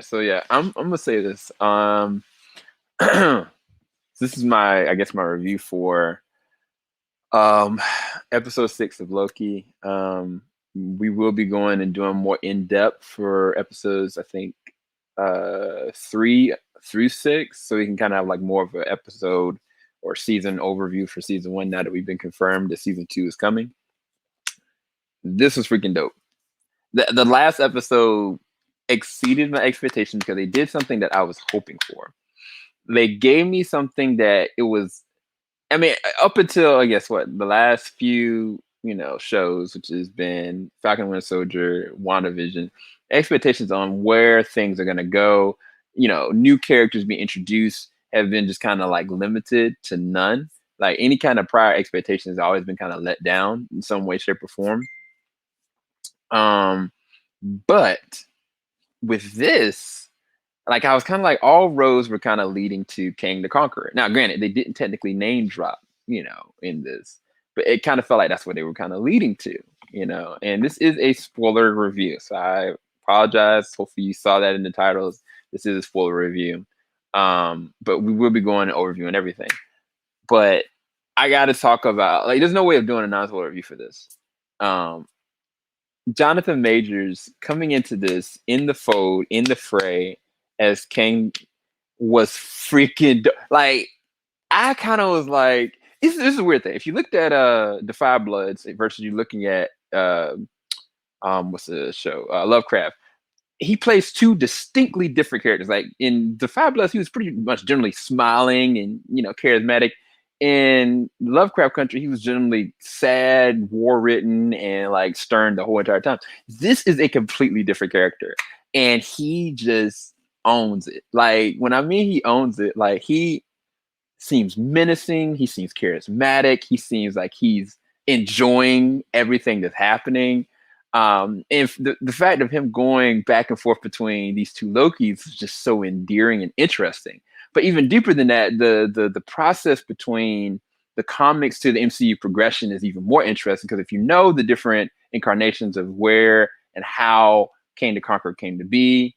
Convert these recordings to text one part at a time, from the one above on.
So yeah, I'm gonna say this. This is my, I guess, my review for um episode 6 of Loki. We will be going and doing more in depth for episodes, I think, 3 through 6, so we can kind of have like more of an episode or season overview for season 1 now that we've been confirmed that season 2 is coming. This was freaking dope. The last episode exceeded my expectations because they did something that I was hoping for. They gave me something that it was, I mean, up until I guess what the last few shows, which has been Falcon and Winter Soldier, WandaVision, expectations on where things are gonna go, new characters being introduced have been just kind of like limited to none. Like any kind of prior expectations have always been kind of let down in some way, shape, or form. Um, but with this, like I was kind of like all roads were kind of leading to King the Conqueror. Now, granted, they didn't technically name drop, in this, but it kind of felt like that's what they were kind of leading to. And this is a spoiler review, so I apologize. Hopefully, you saw that in the titles. This is a spoiler review, but we will be going and overviewing everything. But I got to talk about, like, there's no way of doing a non-spoiler review for this. Um, Jonathan Majors coming into this in the fold, in the fray, as King was freaking like, I kind of was like, this is a weird thing. If you looked at the Five Bloods versus you looking at what's the show, Lovecraft, he plays two distinctly different characters. Like in the Five Bloods, he was pretty much generally smiling and charismatic. In Lovecraft Country, he was generally sad, war-written, and like stern the whole entire time. This is a completely different character, and he just owns it. Like when I mean he owns it, like he seems menacing, he seems charismatic, he seems like he's enjoying everything that's happening. And the fact of him going back and forth between these two Lokis is just so endearing and interesting. But even deeper than that, the process between the comics to the MCU progression is even more interesting because if you know the different incarnations of where and how Kang the Conqueror came to be,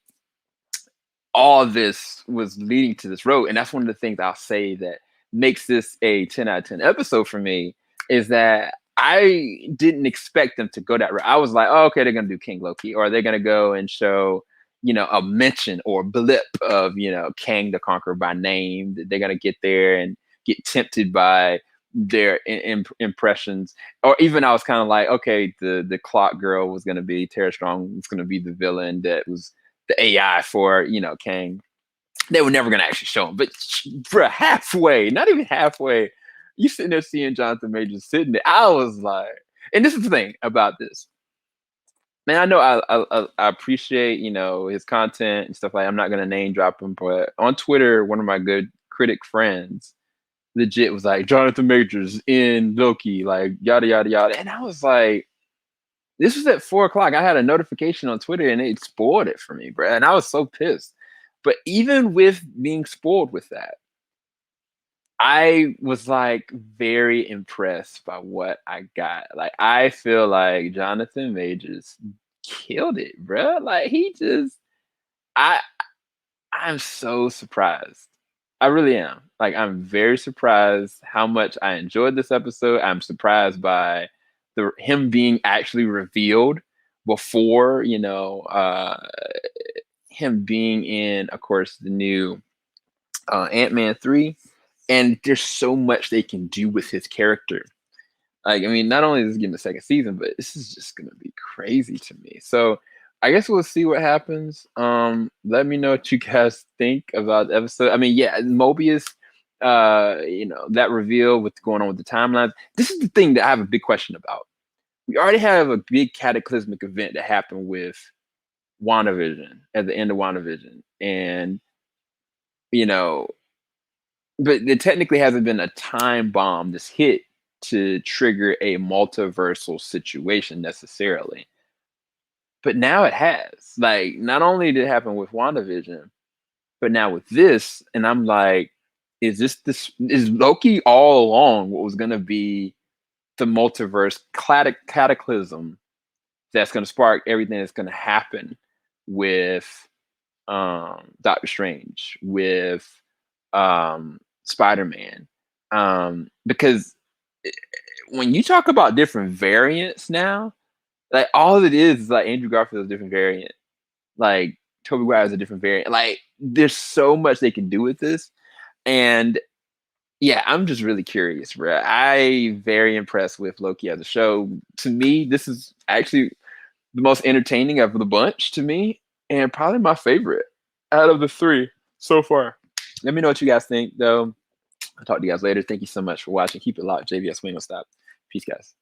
all of this was leading to this road. And that's one of the things I'll say that makes this a 10 out of 10 episode for me is that I didn't expect them to go that route. I was like, oh, okay, they're going to do King Loki, or they're going to go and show, a mention or blip of, Kang the Conqueror by name. They're going to get there and get tempted by their impressions. Or even I was kind of like, okay, the clock girl was going to be Tara Strong. It's going to be the villain that was the AI for Kang. They were never gonna actually show him, but for halfway, not even halfway, you sitting there seeing Jonathan Majors sitting there. I was like, and this is the thing about this, man. I know I appreciate his content and stuff like. I'm not gonna name drop him, but on Twitter, one of my good critic friends legit was like Jonathan Majors in Loki, like yada yada yada, and I was like, this was at 4 o'clock. I had a notification on Twitter and it spoiled it for me, bro. And I was so pissed. But even with being spoiled with that, I was like very impressed by what I got. Like I feel like Jonathan Majors killed it, bro. Like he just I I'm so surprised. I really am. Like I'm very surprised how much I enjoyed this episode. I'm surprised by the him being actually revealed before, him being in, of course, the new Ant-Man 3. And there's so much they can do with his character. Like, I mean, not only is it getting the second season, but this is just gonna be crazy to me. So I guess we'll see what happens. Let me know what you guys think about the episode. I mean, yeah, Mobius, that reveal, what's going on with the timelines. This is the thing that I have a big question about. We already have a big cataclysmic event that happened with WandaVision at the end of WandaVision. And, you know, but there technically hasn't been a time bomb that's hit to trigger a multiversal situation necessarily. But now it has. Like, not only did it happen with WandaVision, but now with this, and I'm like, is Loki all along what was gonna be the multiverse cataclysm that's gonna spark everything that's gonna happen with Doctor Strange, with Spider-Man. Because when you talk about different variants now, like all it is like Andrew Garfield is a different variant. Like Tobey Maguire is a different variant. Like there's so much they can do with this. And yeah, I'm just really curious, bro. I very impressed with Loki as a show. To me, this is actually the most entertaining of the bunch to me, and probably my favorite out of the three so far. Let me know what you guys think, though. I'll talk to you guys later. Thank you so much for watching. Keep it locked. JVS Wing will stop. Peace, guys.